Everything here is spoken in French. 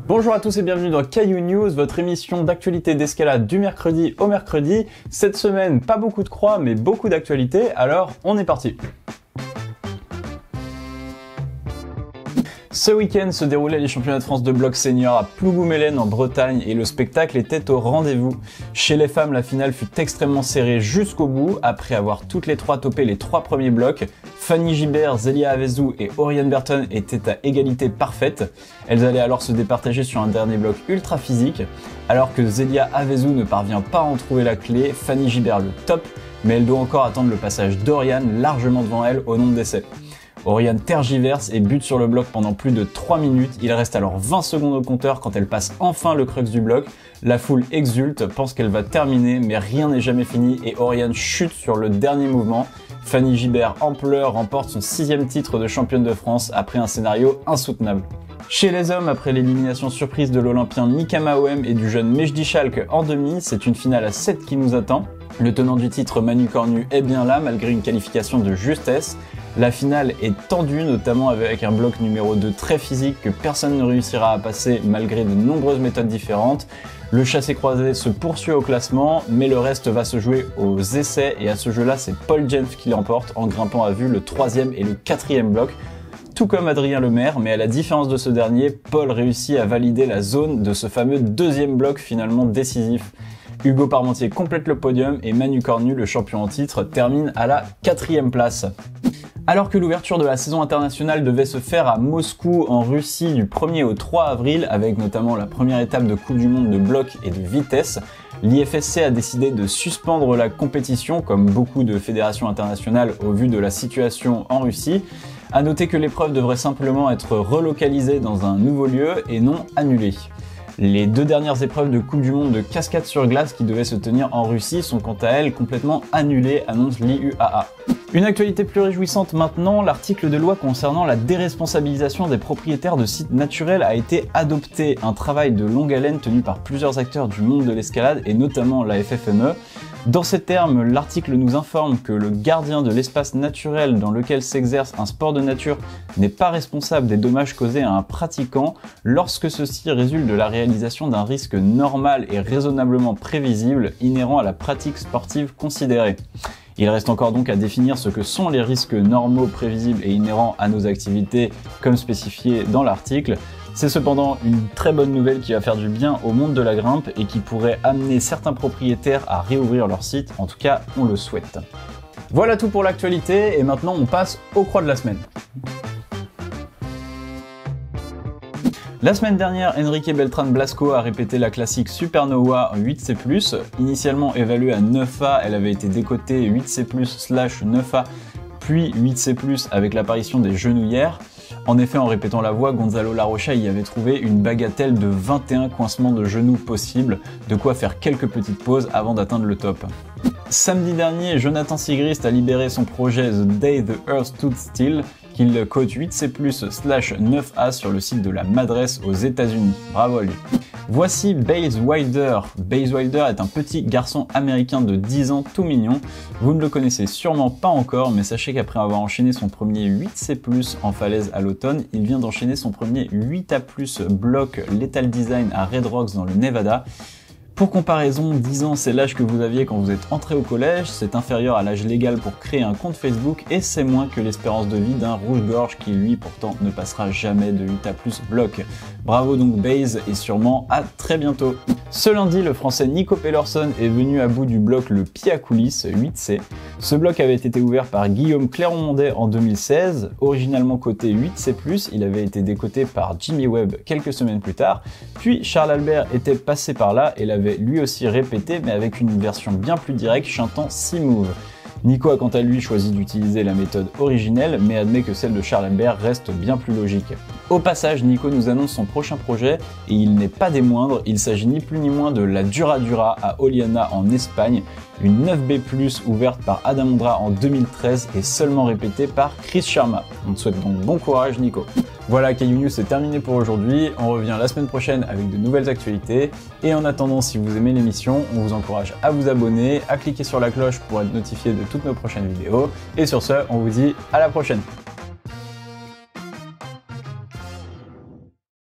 Bonjour à tous et bienvenue dans Caillou News, votre émission d'actualité d'escalade du mercredi au mercredi. Cette semaine, pas beaucoup de croix, mais beaucoup d'actualités, alors on est parti. Ce week-end se déroulaient les championnats de France de bloc senior à Plougoumelen en Bretagne et le spectacle était au rendez-vous. Chez les femmes, la finale fut extrêmement serrée jusqu'au bout. Après avoir toutes les trois topé les trois premiers blocs, Fanny Gibert, Zélia Avezou et Oriane Berton étaient à égalité parfaite. Elles allaient alors se départager sur un dernier bloc ultra physique. Alors que Zélia Avezou ne parvient pas à en trouver la clé, Fanny Gibert le top, mais elle doit encore attendre le passage d'Oriane largement devant elle au nombre d'essais. Oriane tergiverse et bute sur le bloc pendant plus de 3 minutes. Il reste alors 20 secondes au compteur quand elle passe enfin le crux du bloc. La foule exulte, pense qu'elle va terminer, mais rien n'est jamais fini et Oriane chute sur le dernier mouvement. Fanny Gibert en pleurs remporte son 6e titre de championne de France après un scénario insoutenable. Chez les hommes, après l'élimination surprise de l'Olympien Mika Maouem et du jeune Mejdi Schalk en demi, c'est une finale à 7 qui nous attend. Le tenant du titre Manu Cornu est bien là malgré une qualification de justesse. La finale est tendue, notamment avec un bloc numéro 2 très physique que personne ne réussira à passer malgré de nombreuses méthodes différentes. Le chassé-croisé se poursuit au classement, mais le reste va se jouer aux essais et à ce jeu-là, c'est Paul Jenf qui l'emporte en grimpant à vue le 3e et le 4e bloc. Tout comme Adrien Lemaire, mais à la différence de ce dernier, Paul réussit à valider la zone de ce fameux 2e bloc finalement décisif. Hugo Parmentier complète le podium et Manu Cornu, le champion en titre, termine à la 4e place. Alors que l'ouverture de la saison internationale devait se faire à Moscou en Russie du 1er au 3 avril, avec notamment la première étape de Coupe du Monde de bloc et de vitesse, l'IFSC a décidé de suspendre la compétition, comme beaucoup de fédérations internationales au vu de la situation en Russie. À noter que l'épreuve devrait simplement être relocalisée dans un nouveau lieu et non annulée. Les 2 dernières épreuves de Coupe du Monde de cascade sur glace qui devaient se tenir en Russie sont quant à elles complètement annulées, annonce l'IUAA. Une actualité plus réjouissante maintenant, l'article de loi concernant la déresponsabilisation des propriétaires de sites naturels a été adopté, un travail de longue haleine tenu par plusieurs acteurs du monde de l'escalade et notamment la FFME. Dans ces termes, l'article nous informe que le gardien de l'espace naturel dans lequel s'exerce un sport de nature n'est pas responsable des dommages causés à un pratiquant lorsque ceci résulte de la réalisation d'un risque normal et raisonnablement prévisible inhérent à la pratique sportive considérée. Il reste encore donc à définir ce que sont les risques normaux, prévisibles et inhérents à nos activités comme spécifié dans l'article. C'est cependant une très bonne nouvelle qui va faire du bien au monde de la grimpe et qui pourrait amener certains propriétaires à réouvrir leur site, en tout cas on le souhaite. Voilà tout pour l'actualité et maintenant on passe aux croix de la semaine. La semaine dernière, Enrique Beltrán Blasco a répété la classique Supernova en 8C+. Initialement évaluée à 9A, elle avait été décotée 8C+/9A, puis 8C+, avec l'apparition des genouillères. En effet, en répétant la voix, Gonzalo Larocha y avait trouvé une bagatelle de 21 coincements de genoux possibles, de quoi faire quelques petites pauses avant d'atteindre le top. Samedi dernier, Jonathan Sigrist a libéré son projet The Day the Earth Stood Still, qu'il cote 8C+/9A sur le site de la Madresse aux États-Unis. Bravo à lui. Voici Baze Wilder. Baze Wilder est un petit garçon américain de 10 ans tout mignon. Vous ne le connaissez sûrement pas encore, mais sachez qu'après avoir enchaîné son premier 8C+ en falaise à l'automne, il vient d'enchaîner son premier 8A+ bloc Lethal Design à Red Rocks dans le Nevada. Pour comparaison, 10 ans c'est l'âge que vous aviez quand vous êtes entré au collège, c'est inférieur à l'âge légal pour créer un compte Facebook et c'est moins que l'espérance de vie d'un rouge-gorge qui lui pourtant ne passera jamais de 8A+ bloc. Bravo donc Baze et sûrement à très bientôt. Ce lundi, le français Nico Pellerson est venu à bout du bloc le pied à coulisses 8C. Ce bloc avait été ouvert par Guillaume Cléron-Mondet en 2016. Originalement coté 8C+, il avait été décoté par Jimmy Webb quelques semaines plus tard. Puis Charles Albert était passé par là et l'avait lui aussi répété, mais avec une version bien plus directe chantant 6 moves. Nico a quant à lui choisi d'utiliser la méthode originelle, mais admet que celle de Charles Albert reste bien plus logique. Au passage, Nico nous annonce son prochain projet, et il n'est pas des moindres, il s'agit ni plus ni moins de la Dura Dura à Oliana en Espagne, une 9B+, ouverte par Adam Ondra en 2013 et seulement répétée par Chris Sharma. On te souhaite donc bon courage Nico. Voilà, Caillou News c'est terminé pour aujourd'hui, on revient la semaine prochaine avec de nouvelles actualités, et en attendant, si vous aimez l'émission, on vous encourage à vous abonner, à cliquer sur la cloche pour être notifié de toutes nos prochaines vidéos, et sur ce, on vous dit à la prochaine.